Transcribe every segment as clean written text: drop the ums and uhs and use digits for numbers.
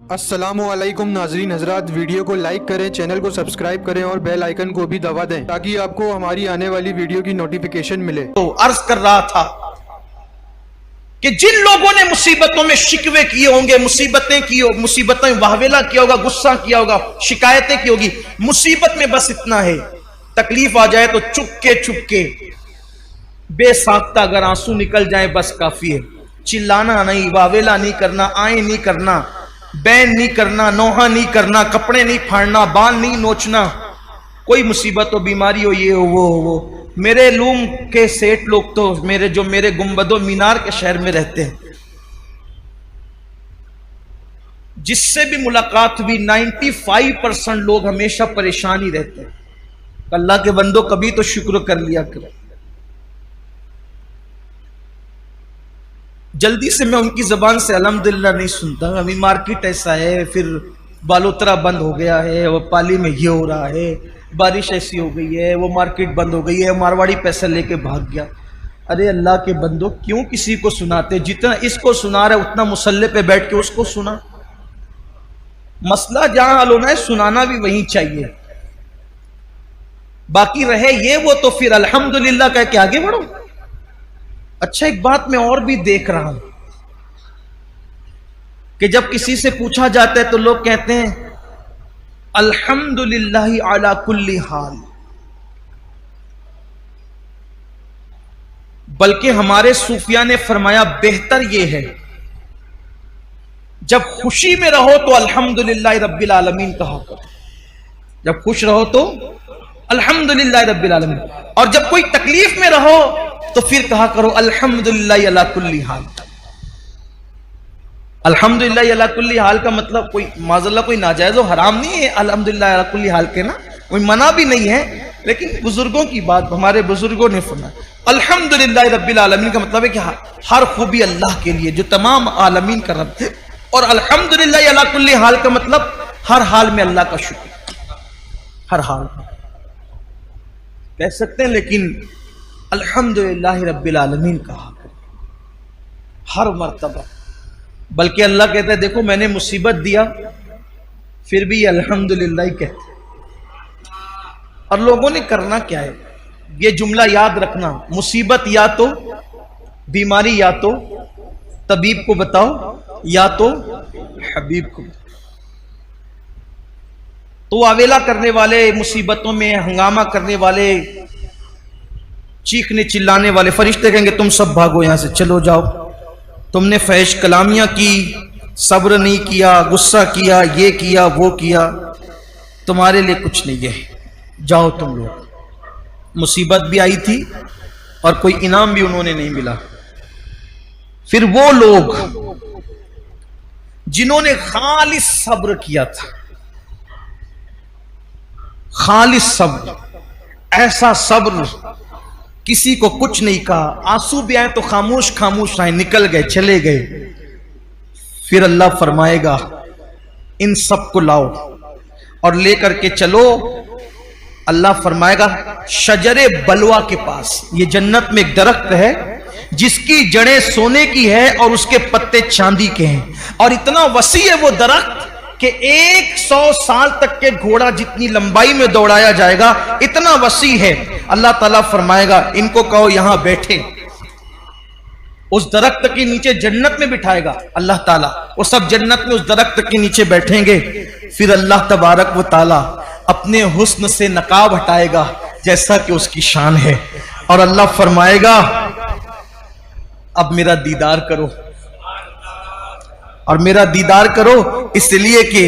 अस्सलामुअलैकुम नाजरीन हजरात, वीडियो को लाइक करें, चैनल को सब्सक्राइब करें और बेल आइकन को भी दबा दें ताकि आपको हमारी आने वाली वीडियो की नोटिफिकेशन मिले। तो अर्ज कर रहा था कि जिन लोगों ने मुसीबतों में शिकवे किए होंगे, मुसीबतें वाहवेला किया होगा, गुस्सा किया होगा, शिकायतें की होगी, मुसीबत में बस इतना है, तकलीफ आ जाए तो चुपके बेसाख्ता अगर आंसू निकल जाए बस काफी है। चिल्लाना नहीं, वाहवेला नहीं करना, आए नहीं करना, बैन नहीं करना, नोहा नहीं करना, कपड़े नहीं फाड़ना, बाल नहीं नोचना, कोई मुसीबत हो, बीमारी हो, ये हो वो हो। मेरे लूम के सेठ लोग तो मेरे गुंबदो मीनार के शहर में रहते हैं, जिससे भी मुलाकात हुई 95% लोग हमेशा परेशान ही रहते हैं। अल्लाह के बंदो कभी तो शुक्र कर लिया करो। जल्दी से मैं उनकी जबान से अल्हम्दुलिल्लाह नहीं सुनता। अभी मार्केट ऐसा है, फिर बालोतरा बंद हो गया है, वो पाली में ये हो रहा है, बारिश ऐसी हो गई है, वो मार्केट बंद हो गई है, मारवाड़ी पैसा लेके भाग गया। अरे अल्लाह के बंदो, क्यों किसी को सुनाते? जितना इसको सुना रहे उतना मुसल्ले पे बैठ के उसको सुना। मसला जहां हल होना है सुनाना भी वहीं चाहिए। बाकी रहे ये वो तो फिर अल्हम्दुलिल्लाह कह के आगे बढ़ो। अच्छा, एक बात मैं और भी देख रहा हूं कि जब किसी से पूछा जाता है तो लोग कहते हैं अल्हम्दुलिल्लाह अला कुल्ली हाल। बल्कि हमारे सूफिया ने फरमाया बेहतर यह है जब खुशी में रहो तो अल्हम्दुलिल्लाह रब्बिल आलमीन कहा करो, जब खुश रहो तो अल्हम्दुलिल्लाह रब्बिल आलमीन, और जब कोई तकलीफ में रहो तो फिर कहा करो अल्हम्दुलिल्लाह अला कुल्ली हाल। अल्हम्दुलिल्लाह अला कुल्ली हाल का मतलब कोई माज़अल्लाह कोई नाजायज और हराम नहीं है अल्हम्दुलिल्लाह अला कुल्ली हाल के, ना कोई मना भी नहीं है, लेकिन बुजुर्गों की बात, हमारे बुजुर्गों ने फरमाया अल्हम्दुलिल्लाह रब्बिल आलमीन का मतलब है कि हर खूबी अल्लाह के लिए जो तमाम आलमीन का रब है, और अल्हम्दुलिल्लाह अला कुल्ली हाल का मतलब हर हाल में अल्लाह का शुक्र, हर हाल में कह सकते हैं, लेकिन अल्हम्दुलिल्लाह रब्बिल आलमीन कहा हर मर्तबा। बल्कि अल्लाह कहता है देखो मैंने मुसीबत दिया फिर भी अल्हम्दुलिल्लाह ही कहते। और लोगों ने करना क्या है, ये जुमला याद रखना, मुसीबत या तो बीमारी, या तो तबीब को बताओ, या तो हबीब को। तो आवेला करने वाले, मुसीबतों में हंगामा करने वाले, चीखने चिल्लाने वाले फरिश्ते कहेंगे तुम सब भागो यहां से, चलो जाओ, तुमने फहश कलामियां की, सब्र नहीं किया, गुस्सा किया, ये किया वो किया, तुम्हारे लिए कुछ नहीं है, जाओ तुम लोग। मुसीबत भी आई थी और कोई इनाम भी उन्होंने नहीं मिला। फिर वो लोग जिन्होंने खालिस सब्र किया था, खालिस सब्र, ऐसा सब्र किसी को कुछ नहीं कहा, आंसू भी आए तो खामोश खामोश आए, निकल गए, चले गए। फिर अल्लाह फरमाएगा इन सब को लाओ और लेकर के चलो। अल्लाह फरमाएगा शजरे बलवा के पास, ये जन्नत में एक दरख्त है जिसकी जड़ें सोने की है और उसके पत्ते चांदी के हैं, और इतना वसी है वो दरख्त कि 100 साल तक के घोड़ा जितनी लंबाई में दौड़ाया जाएगा, इतना वसी है। अल्लाह ताला फरमाएगा इनको कहो यहां बैठे, उस दरख्त के नीचे जन्नत में बिठाएगा अल्लाह ताला, वो सब जन्नत में उस दरख्त के नीचे बैठेंगे। फिर अल्लाह तबारक व ताला अपने हुस्न से नकाब हटाएगा जैसा कि उसकी शान है, और अल्लाह फरमाएगा अब मेरा दीदार करो, और मेरा दीदार करो इसलिए कि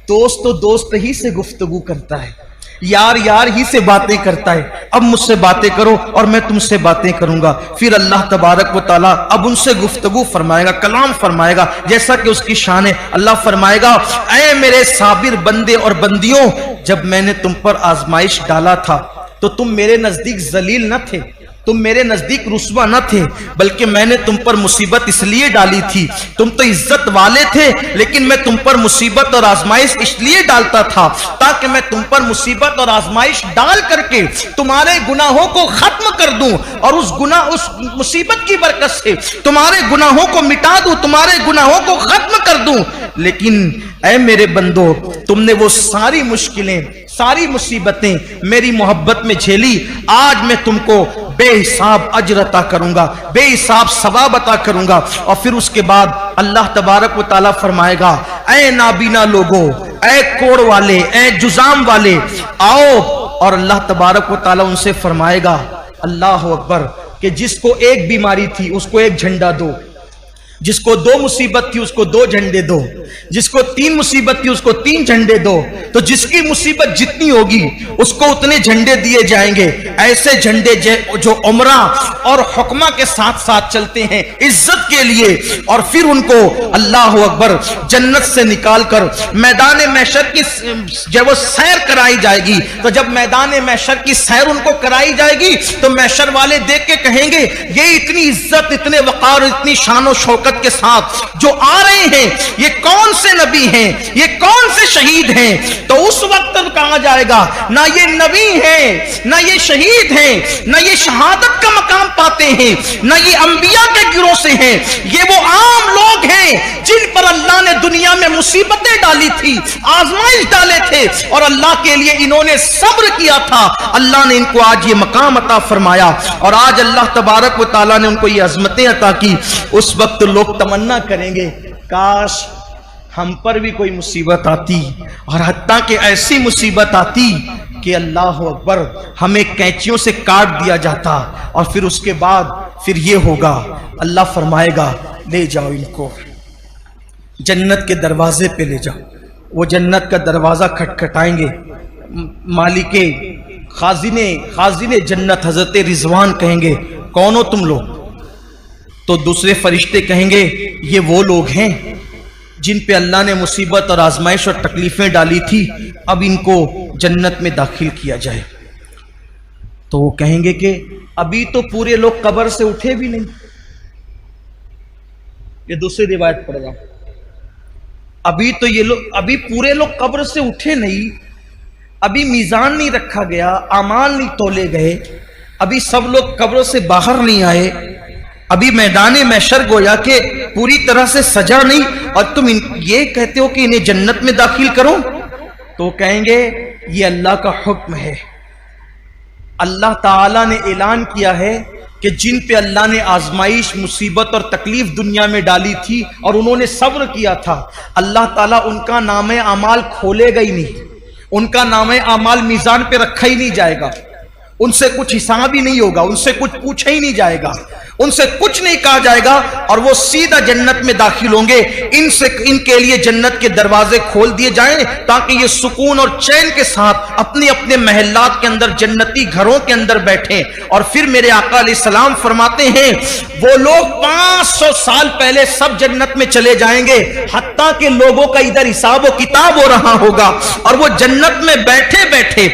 दोस्त तो दोस्त ही से गुफ्तगू करता है, यार यार ही से बातें करता है, अब मुझसे बातें करो और मैं तुमसे बातें करूंगा। फिर अल्लाह तबारक व ताला अब उनसे गुफ्तगू फरमाएगा, कलाम फरमाएगा जैसा कि उसकी शान है। अल्लाह फरमाएगा ऐ मेरे साबिर बंदे और बंदियों, जब मैंने तुम पर आजमाइश डाला था तो तुम मेरे नजदीक जलील न थे, तुम मेरे नजदीक रुस्वा न थे, बल्कि मैंने तुम पर मुसीबत इसलिए डाली थी, तुम तो इज्जत वाले थे, लेकिन मैं तुम पर मुसीबत और आजमाइश इसलिए डालता था ताकि मैं तुम पर मुसीबत और आजमाइश डाल करके तुम्हारे गुनाहों को खत्म कर दूं और उस मुसीबत की बरकत से तुम्हारे गुनाहों को मिटा दूं, तुम्हारे गुनाहों को खत्म कर दूं। लेकिन ऐ मेरे बंदो, तुमने वो सारी मुश्किलें, सारी मुसीबतें मेरी मोहब्बत में झेली, आज मैं तुमको बेहिसाब अजर अता करूंगा, बेहिसाब सवाब अता करूंगा। और फिर उसके बाद अल्लाह तबारक व तआला फरमाएगा, ऐ नाबीना लोगो, ऐ कोड़ वाले, ऐ जुजाम वाले, आओ। और अल्लाह तबारक व तआला उनसे फरमाएगा, अल्लाह अकबर, कि जिसको एक बीमारी थी उसको एक झंडा दो, जिसको 2 मुसीबत थी उसको 2 झंडे दो, जिसको 3 मुसीबत थी उसको 3 झंडे दो। तो जिसकी मुसीबत जितनी होगी उसको उतने झंडे दिए जाएंगे। ऐसे झंडे जो उमरा और हुक्मा के साथ साथ चलते हैं इज्जत के लिए। और फिर उनको अल्लाह अकबर जन्नत से निकालकर मैदान महशर की जब वो सैर कराई जाएगी, तो जब मैदान महशर की सैर उनको कराई जाएगी तो महशर वाले देख के कहेंगे, ये इतनी इज्जत, इतने वकार, इतनी शान शौकत के साथ जो आ रहे हैं, ये कौन से नबी हैं, ये कौन से शहीद हैं। तो उस वक्त कहा जाएगा, ना ये नबी हैं, ना ये शहीद हैं, ना ये शहादत का मकाम पाते हैं, ना ये अंबिया के गिरोह से हैं, ये वो आम लोग हैं जिन पर अल्लाह ने दुनिया में मुसीबतें डाली थी, आजमाइश डाले थे, और अल्लाह के लिए इन्होंने सब्र किया था। अल्लाह ने इनको आज ये मकाम अता फरमाया, और आज अल्लाह तबारक व तआला ने उनको ये अजमतें अता की। उस वक्त लोग तमन्ना करेंगे, काश हम पर भी कोई मुसीबत आती, और हत्ता कि ऐसी मुसीबत आती कि अल्लाह अकबर हमें कैंचियों से काट दिया जाता। और फिर उसके बाद फिर ये होगा, अल्लाह फरमाएगा, ले जाओ इनको जन्नत के दरवाजे पे ले जाओ। वो जन्नत का दरवाजा खटखटाएंगे, मालिके खाजिने जन्नत हजरत रिजवान कहेंगे, कौन हो तुम लोग? तो दूसरे फरिश्ते कहेंगे, ये वो लोग हैं जिन पे अल्लाह ने मुसीबत और आजमाइश और तकलीफें डाली थी, अब इनको जन्नत में दाखिल किया जाए। तो वो कहेंगे कि अभी तो पूरे लोग कब्र से उठे भी नहीं। ये दूसरी रिवायत पढ़ रहा, अभी तो ये लोग, अभी पूरे लोग कब्र से उठे नहीं, अभी मीजान नहीं रखा गया, आमाल नहीं तोले गए, अभी सब लोग कब्र से बाहर नहीं आए, अभी मैदान महशर गोया के पूरी तरह से सजा नहीं, और तुम ये कहते हो कि इन्हें जन्नत में दाखिल करो। तो कहेंगे, ये अल्लाह का हुक्म है। अल्लाह ताला ने ऐलान किया है कि जिन पे अल्लाह ने आजमाइश, मुसीबत और तकलीफ दुनिया में डाली थी और उन्होंने सब्र किया था, अल्लाह ताला उनका नामे अमाल खोलेगा ही नहीं, उनका नामे अमाल मीजान पे रखा ही नहीं जाएगा, उनसे कुछ हिसाब ही नहीं होगा, उनसे कुछ पूछा ही नहीं जाएगा, उनसे कुछ नहीं कहा जाएगा, और वो सीधा जन्नत में दाखिल होंगे। इनके लिए जन्नत के दरवाजे खोल दिए जाएं ताकि ये सुकून और चैन के साथ अपने अपने महल्लात के अंदर, जन्नती घरों के अंदर बैठे। और फिर मेरे आका अलैहिस्सलाम फरमाते हैं, वो लोग 500 साल पहले सब जन्नत में चले जाएंगे, हत्ता के लोगों का इधर हिसाब व किताब हो रहा होगा, और वो जन्नत में बैठे बैठे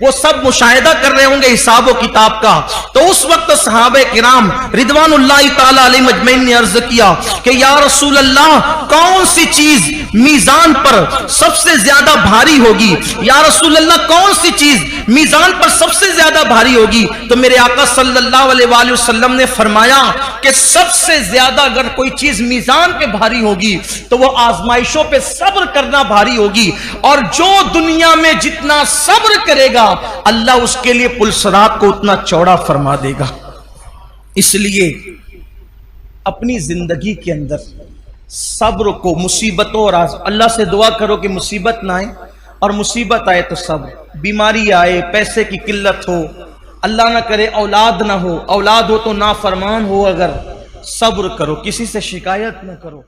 वो सब मुशाहिदा कर रहे होंगे हिसाब व किताब का। तो उस वक्त सहाबे किराम रिदवानुल्लाह ताला अलैहिम अजमईन ने अर्ज किया कि या रसूल अल्लाह, कौन सी चीज मीजान पर सबसे ज्यादा भारी होगी? या रसूल अल्लाह, कौन सी चीज मीजान पर सबसे ज्यादा भारी होगी? तो मेरे आका सल्लल्लाहु अलैहि वसल्लम ने फरमाया कि सबसे ज्यादा अगर कोई चीज मीजान पे भारी होगी तो वो आजमाइशों पे सब्र करना भारी होगी। और जो दुनिया में जितना सब्र करेगा, अल्लाह उसके लिए पुलसरात को उतना चौड़ा फरमा देगा। इसलिए अपनी जिंदगी के अंदर सब्र को, मुसीबतों और अल्लाह से दुआ करो कि मुसीबत ना आए, और मुसीबत आए तो सब्र, बीमारी आए, पैसे की किल्लत हो, अल्लाह ना करे औलाद ना हो, औलाद हो तो नाफरमान हो, अगर सब्र करो, किसी से शिकायत ना करो।